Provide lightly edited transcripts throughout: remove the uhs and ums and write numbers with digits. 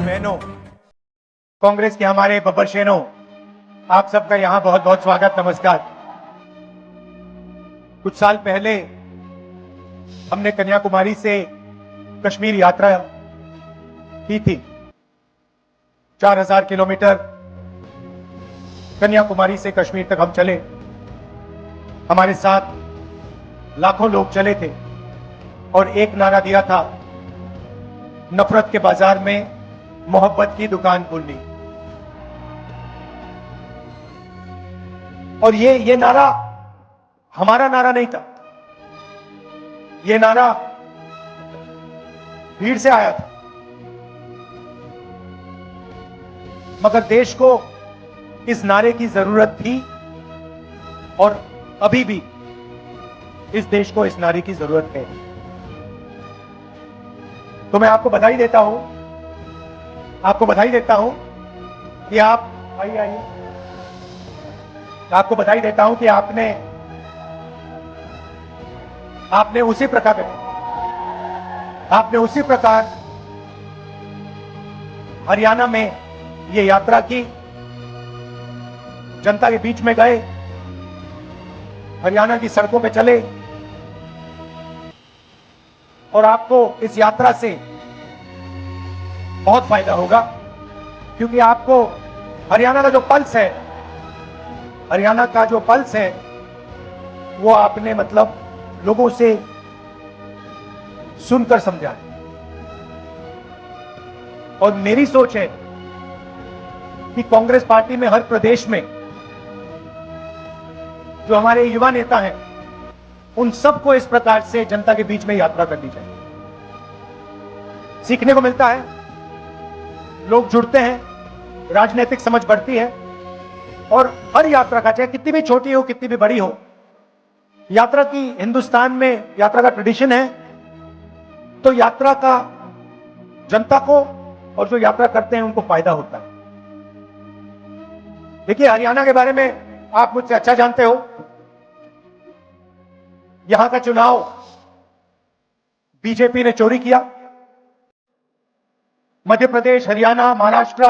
और बहनों, कांग्रेस के हमारे बब्बर शेरों, आप सबका यहां बहुत बहुत स्वागत, नमस्कार। कुछ साल पहले हमने कन्याकुमारी से कश्मीर यात्रा की थी। 4000 किलोमीटर कन्याकुमारी से कश्मीर तक हम चले। हमारे साथ लाखों लोग चले थे और एक नारा दिया था, नफरत के बाजार में मोहब्बत की दुकान खोलनी। और ये नारा हमारा नारा नहीं था, ये नारा भीड़ से आया था। मगर देश को इस नारे की जरूरत थी और अभी भी इस देश को इस नारे की जरूरत है। तो मैं आपको बधाई देता हूं, कि आप आइए, आपको बधाई देता हूं कि आपने उसी प्रकार हरियाणा में ये यात्रा की, जनता के बीच में गए, हरियाणा की सड़कों पे चले और आपको इस यात्रा से बहुत फायदा होगा, क्योंकि आपको हरियाणा का जो पल्स है वो आपने मतलब लोगों से सुनकर समझा है। और मेरी सोच है कि कांग्रेस पार्टी में हर प्रदेश में जो हमारे युवा नेता हैं, उन सबको इस प्रकार से जनता के बीच में यात्रा करनी चाहिए। सीखने को मिलता है, लोग जुड़ते हैं, राजनीतिक समझ बढ़ती है। और हर यात्रा का, चाहे कितनी भी छोटी हो कितनी भी बड़ी हो, यात्रा की हिंदुस्तान में यात्रा का ट्रेडिशन है। तो यात्रा का जनता को और जो यात्रा करते हैं उनको फायदा होता है। देखिए, हरियाणा के बारे में आप मुझसे अच्छा जानते हो। यहां का चुनाव बीजेपी ने चोरी किया। मध्य प्रदेश, हरियाणा, महाराष्ट्र,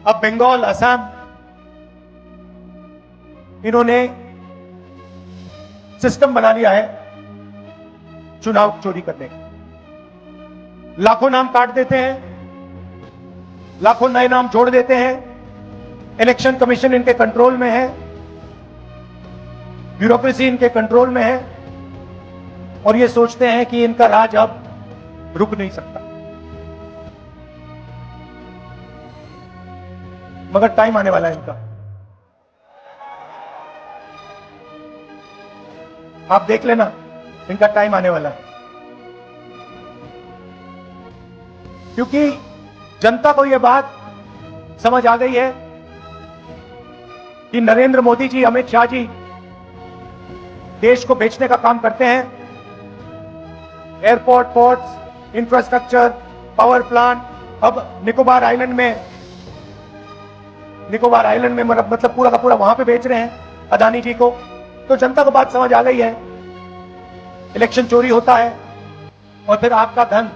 अब बंगाल, असम, इन्होंने सिस्टम बना लिया है चुनाव चोरी करने का। लाखों नाम काट देते हैं, लाखों नए नाम जोड़ देते हैं। इलेक्शन कमीशन इनके कंट्रोल में है, ब्यूरोक्रेसी इनके कंट्रोल में है और ये सोचते हैं कि इनका राज अब रुक नहीं सकता। मगर टाइम आने वाला है इनका। आप देख लेना, इनका टाइम आने वाला है। क्योंकि जनता को यह बात समझ आ गई है कि नरेंद्र मोदी जी, अमित शाह जी देश को बेचने का काम करते हैं। Airport, ports, infrastructure, power plant, अब निकोबार आइलैंड में मतलब पूरा का पूरा वहां पे बेच रहे हैं अदानी जी को। तो जनता को बात समझ आ गई है, इलेक्शन चोरी होता है और फिर आपका धन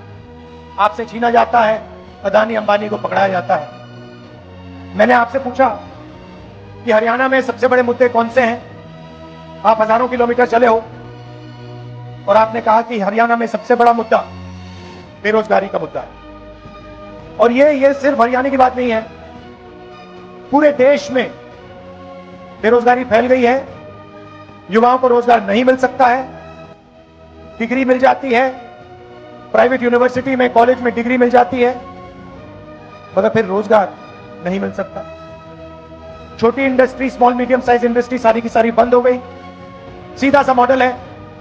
आपसे छीना जाता है, अदानी अंबानी को पकड़ाया जाता है। मैंने आपसे पूछा कि हरियाणा में सबसे बड़े मुद्दे कौन से हैं। आप हजारों किलोमीटर चले हो और आपने कहा कि हरियाणा में सबसे बड़ा मुद्दा बेरोजगारी का मुद्दा है। और ये सिर्फ हरियाणा की बात नहीं है, पूरे देश में बेरोजगारी फैल गई है। युवाओं को रोजगार नहीं मिल सकता है। डिग्री मिल जाती है, प्राइवेट यूनिवर्सिटी में, कॉलेज में डिग्री मिल जाती है, मगर फिर रोजगार नहीं मिल सकता। छोटी industry, small medium size industry सारी की सारी बंद हो गई। सीधा सा मॉडल है,